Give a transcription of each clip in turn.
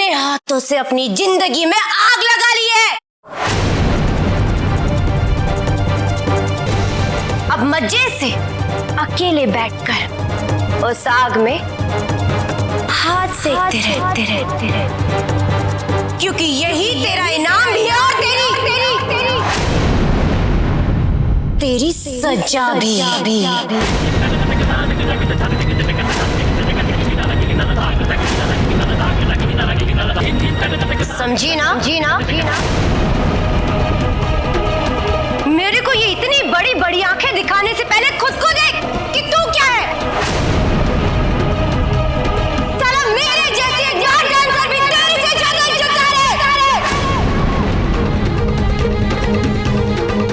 अपने हाथों से अपनी जिंदगी में आग लगा ली है। अब मजे से अकेले बैठकर उस आग में हाथ सेकते रहते क्योंकि यही तेरा इनाम भी है और तेरी सजा भी। समझी ना? मेरे को ये इतनी बड़ी बड़ी आंखें दिखाने से पहले खुद को देख कि तू क्या है। साला मेरे जैसे एक बार डांसर भी तेरे से ज्यादा इज्जतदार है।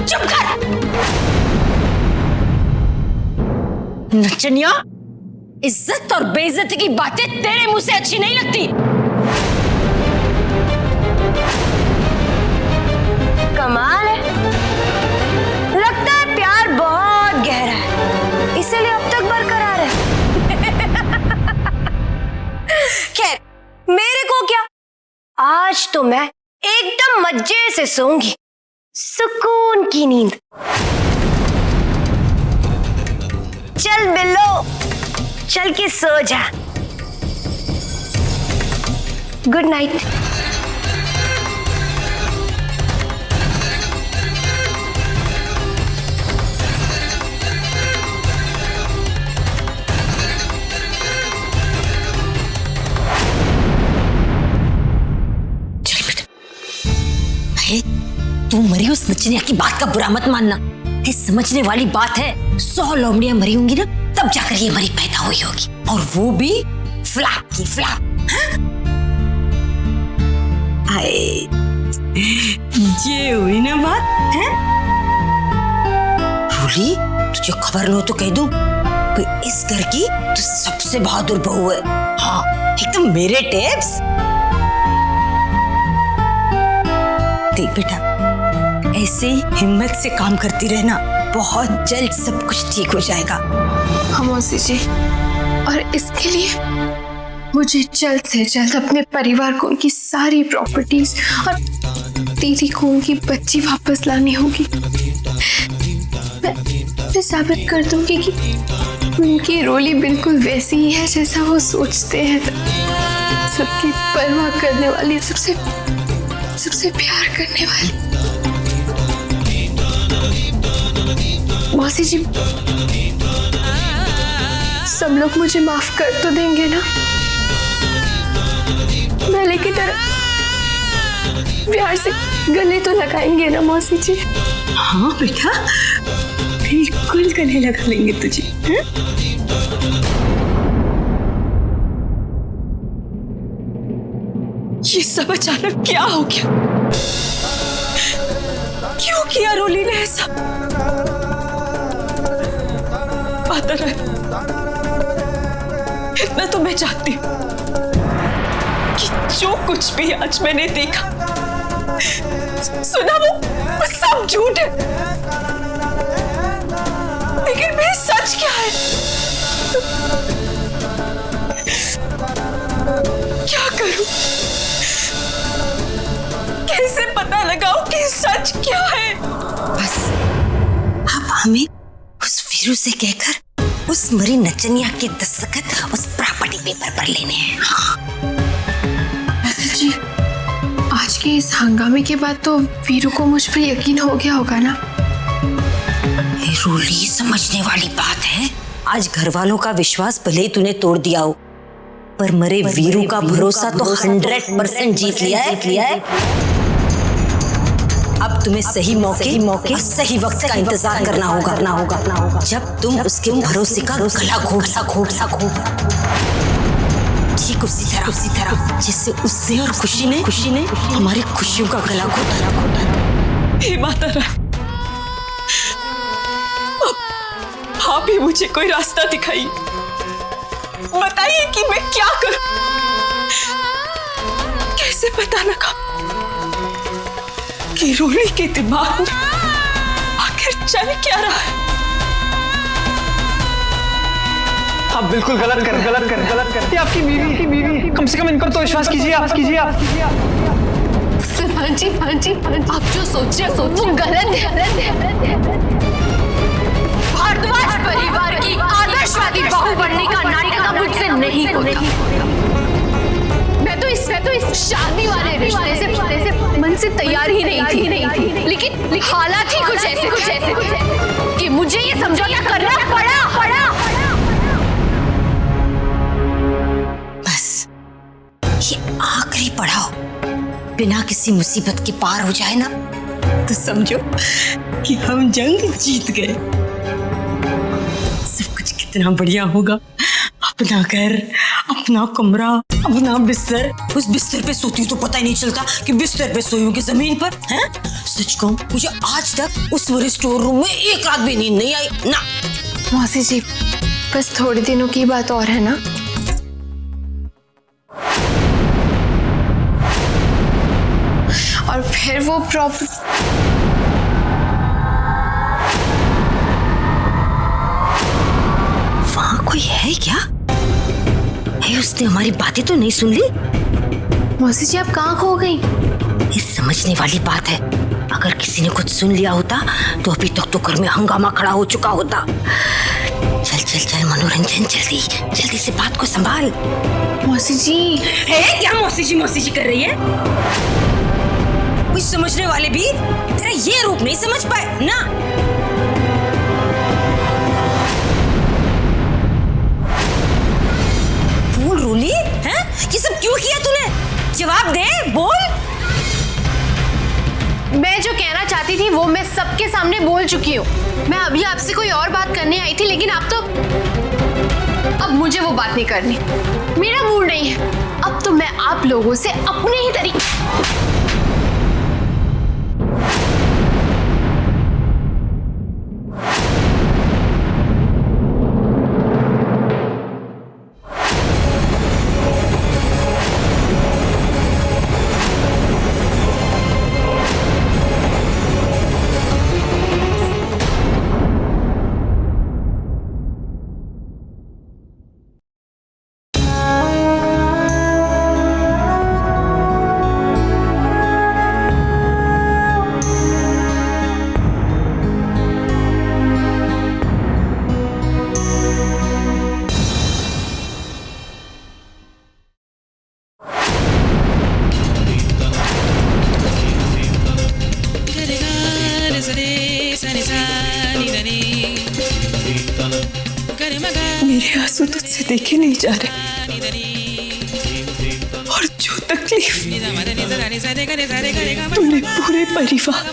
चुप कर। नचनिया, इज्जत और बेइज्जती की बातें तेरे मुंह से अच्छी नहीं लगती। कमाल है, लगता है प्यार बहुत गहरा है, इसीलिए अब तक बरकरार है। खैर, मेरे को क्या, आज तो मैं एकदम मजे से सोऊंगी, सुकून की नींद। चल बिल्लो, चल के सो जा। Good night. तू मरी उस नचनिया की बात का बुरा मत मानना। ये समझने वाली बात है, 100 लोमड़ियां मरी होंगी ना तब जाकर ये मरी पैदा हुई होगी, और वो भी फ्लैप की फ्लैप। ये हुई ना बात है। रूली, तुझे खबर न हो तो कह दूं, इस घर की तो सबसे बहादुर बहू है। हाँ, एकदम मेरे टेप्स। देख बेटा, ऐसे ही हिम्मत से काम करती रहना, बहुत जल्द सब कुछ ठीक हो जाएगा। हाँ मौसी जी, और इसके लिए मुझे जल्द से जल्द अपने परिवार को उनकी सारी प्रॉपर्टीज और दीदी को उनकी बच्ची वापस लानी होगी। मैं साबित कर दूंगी कि उनकी रोली बिल्कुल वैसी ही है जैसा वो सोचते हैं। सबकी परवाह करने वाली, सबसे प्यार करने वाली। मौसी जी, सब लोग मुझे माफ कर तो देंगे ना? पहले की तरह प्यार से गले तो लगाएंगे ना मौसी जी? हाँ बेटा, बिल्कुल गले लगा लेंगे तुझे। ये सब अचानक क्या हो गया? क्यों किया रोली ने ऐसा? आता रहे, इतना तो मैं चाहती हूं कि जो कुछ भी आज मैंने देखा सुना वो सब झूठ है, लेकिन मैं सच क्या है? क्या करूं? कैसे पता लगाऊं कि सच क्या है? बस अब हमें उस वीरू से कहकर उस मरी नचनिया के दस्तखत उस प्रॉपर्टी पेपर पर लेने हैं। हाँ। वैसे जी, आज के इस हंगामे के बाद तो वीरू को मुझ पर यकीन हो गया होगा ना? ये रूली, समझने वाली बात है। आज घर वालों का विश्वास भले ही तूने तोड़ दिया हो, पर मरे वीरू का भरोसा तो 100% जीत लिया है। अब तुम्हें सही मौके सही वक्त का इंतजार करना होगा। जब तुम उसके भरोसे का गला घोट सको, ठीक उसी तरह जिससे उससे और खुशी ने हमारी खुशियों का गला घोटा। हे माता रानी, आप ही मुझे कोई रास्ता दिखाइए, बताइए कि मैं क्या करूं, कैसे पता लगाऊं कि रोली के दिमाग में आखिर चल क्या रहा है। आप बिल्कुल गलत कर। ये आपकी बीवी, कम से कम इन पर तो विश्वास कीजिए आप। भांजी, आप जो सोच रहे हो वो गलत है। भारद्वाज परिवार की आदर्शवादी बहू बनने का नाटक मुझसे नहीं होता। मैं तो इस शादी वाले रिश्ते से मन से तैयार ही नहीं थी। लेकिन हालात ही कुछ ऐसे कि मुझे ये समझौता करना पड़ा। बस ये आखिरी पड़ाव बिना किसी मुसीबत के पार हो जाए ना, तो समझो कि हम जंग जीत गए। सब कुछ कितना बढ़िया होगा। अपना घर, अपना कमरा, अपना बिस्तर। उस बिस्तर पे सोती हूँ तो पता ही नहीं चलता कि बिस्तर पे सोई हूँ कि जमीन पर। हैं? सच कहूँ, मुझे आज तक उस वाले स्टोर रूम में एक रात भी नींद नहीं आई ना। मौसी जी, बस थोड़े दिनों की बात और है ना। और फिर वो प्रॉपर्टी वहां कोई है क्या? है, उसने हमारी बातें तो नहीं सुन ली? मौसी जी, आप कहाँ खो गई? ये समझने वाली बात है। अगर किसी ने कुछ सुन लिया होता तो अभी तक तो घर में हंगामा खड़ा हो चुका होता। चल मनोरंजन, जल्दी से बात को संभाल। मौसी जी है क्या? मौसी जी कर रही है? कुछ समझने वाले भी तेरा ये रूप नहीं समझ पाए ना। बोल रोली, हैं? ये सब क्यों किया तूने? जवाब दे, बोल। मैं जो कहना चाहती थी वो मैं सबके सामने बोल चुकी हूँ। मैं अभी आपसे कोई और बात करने आई थी, लेकिन अब मुझे वो बात नहीं करनी। मेरा मूड नहीं है। अब तो मैं आप लोगों से अपने ही तरीके मेरे आंसू तुझसे देखे नहीं जा रहे, और जो तकलीफ तुमने पूरे परिवार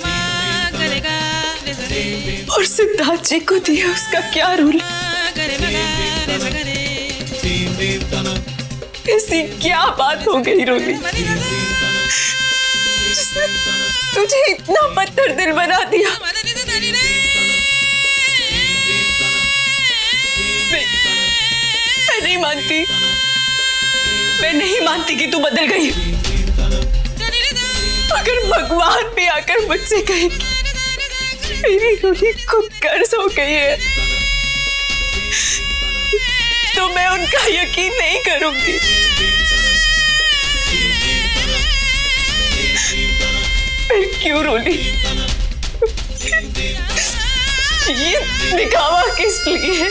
और सिद्धार्थ जी को दिया, उसका क्या रोल? ऐसी क्या बात हो गई रोली, जिसने तुझे इतना पत्थर दिल बना दिया? मैं नहीं मानती कि तू बदल गई। अगर भगवान भी आकर मुझसे कहे मेरी रोली खुद कर्ज हो गई है, तो मैं उनका यकीन नहीं करूंगी। फिर क्यों रोली? ये दिखावा किस लिए?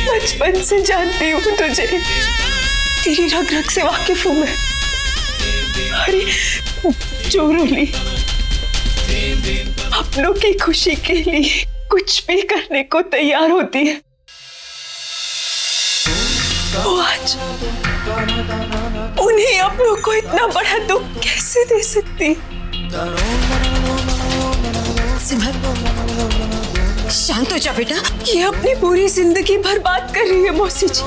बचपन से जानती हूँ तुझे, तेरी रग रग से वाकिफ हूँ मैं। अरे जो रोली अपनों की खुशी के लिए कुछ भी करने को तैयार होती है, वो आज उन्हीं अपनों को इतना बड़ा दुख कैसे दे सकती? शांत हो जा बेटा। ये अपनी पूरी जिंदगी बर्बाद कर रही है मौसी जी।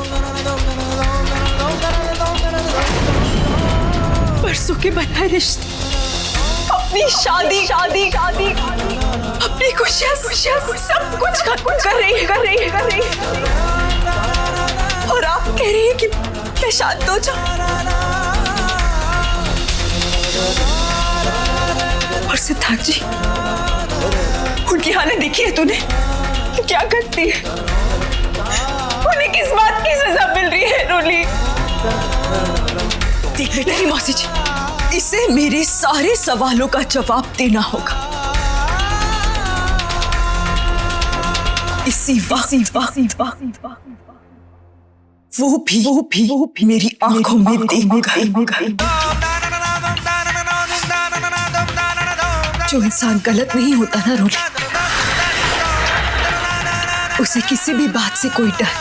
परसों के बनाए रिश्ते, अपनी शादी, अपनी खुशियां सब कुछ खत्म कर रही है। और आप कह रही है कि मैं शांत हो जाऊं? और सिद्धार्थ जी, उनकी हालत देखी है तूने? क्या करती है? उन्हें किस बात की सजा मिल रही है रोली? देख बेटा, ही मौसी जी, इसे मेरे सारे सवालों का जवाब देना होगा। इसी वक्त वो भी मेरी आंखों में देख। जो इंसान गलत नहीं होता ना रोली, उसे किसी भी बात से कोई डर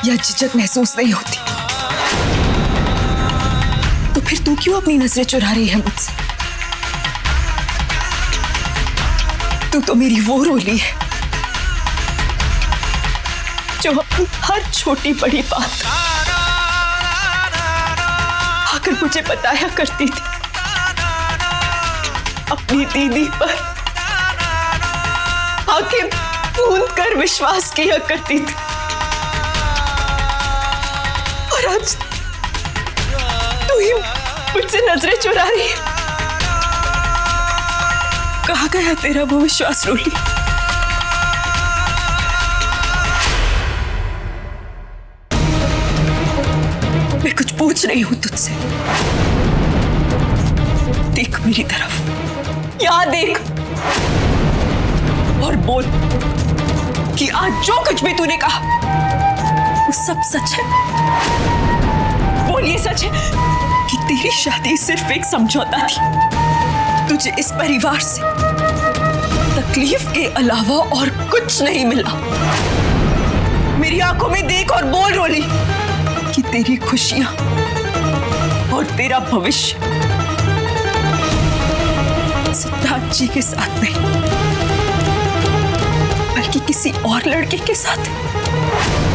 या झिझक महसूस नहीं होती। तो फिर तू क्यों अपनी नजरें चुरा रही है मुझसे? तू तो मेरी वो रोली है जो अपनी हर छोटी बड़ी बात आकर मुझे बताया करती थी, अपनी दीदी पर आंखें मूंद कर विश्वास किया करती थी। और आज तू ही मुझसे नजरें चुरा रही है। कहाँ गया तेरा वो विश्वास रोली? मैं कुछ पूछ रही हूं तुझसे, देख मेरी तरफ, यहां देख और बोल कि आज जो कुछ भी तूने कहा वो सब सच है। बोल ये सच है कि तेरी शादी सिर्फ एक समझौता थी, तुझे इस परिवार से तकलीफ के अलावा और कुछ नहीं मिला। मेरी आंखों में देख और बोल रोली कि तेरी खुशियां और तेरा भविष्य सिद्धार्थ जी के साथ नहीं बल्कि किसी और लड़के के साथ है।